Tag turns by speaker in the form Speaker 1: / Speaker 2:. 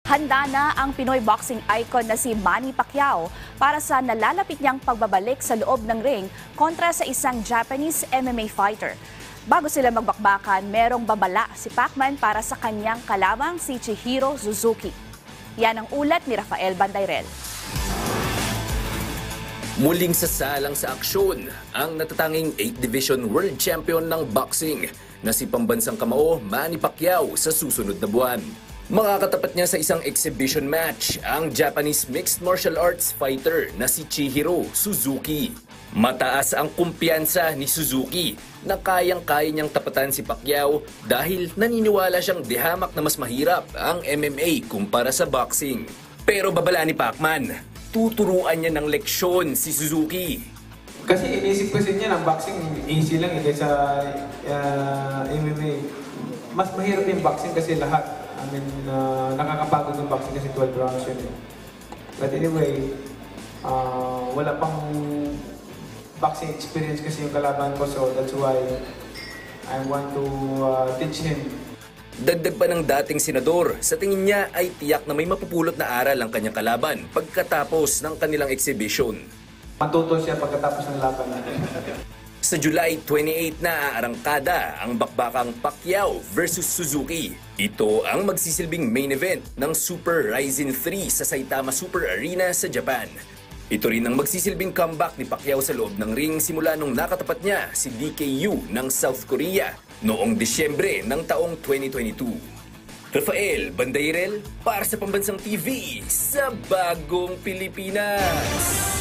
Speaker 1: Handa na ang Pinoy boxing icon na si Manny Pacquiao para sa nalalapit niyang pagbabalik sa loob ng ring kontra sa isang Japanese MMA fighter. Bago sila magbakbakan, merong babala si Pacman para sa kanyang kalabang si Chihiro Suzuki. Yan ang ulat ni Rafael Bandayrel.
Speaker 2: Muling sasalang sa aksyon ang natatanging 8th Division World Champion ng boxing na si pambansang kamao Manny Pacquiao sa susunod na buwan. Makakatapat niya sa isang exhibition match ang Japanese mixed martial arts fighter na si Chihiro Suzuki. Mataas ang kumpiyansa ni Suzuki na kayang-kaya niyang tapatan si Pacquiao dahil naniniwala siyang dihamak na mas mahirap ang MMA kumpara sa boxing. Pero babala ni Pacman, tuturuan niya ng leksyon si Suzuki.
Speaker 3: Kasi inisip kasi niya ng boxing easy lang kaysa MMA. Mas mahirap yung boxing kasi lahat. Nakakapagod yung boxing kasi 12 rounds yun eh. But anyway, wala pang boxing experience kasi yung kalaban ko, so that's why I want to teach him.
Speaker 2: Dagdag pa ng dating senador, sa tingin niya ay tiyak na may mapupulot na aral ang kanyang kalaban pagkatapos ng kanilang exhibition.
Speaker 3: Matuto siya pagkatapos ng laban natin.
Speaker 2: Sa July 28 na aarangkada ang bakbakang Pacquiao versus Suzuki. Ito ang magsisilbing main event ng Super Rizin 3 sa Saitama Super Arena sa Japan. Ito rin ang magsisilbing comeback ni Pacquiao sa loob ng ring simula nung nakatapat niya si DKU ng South Korea noong Disyembre ng taong 2022. Rafael Bandayrel para sa Pambansang TV sa Bagong Pilipinas.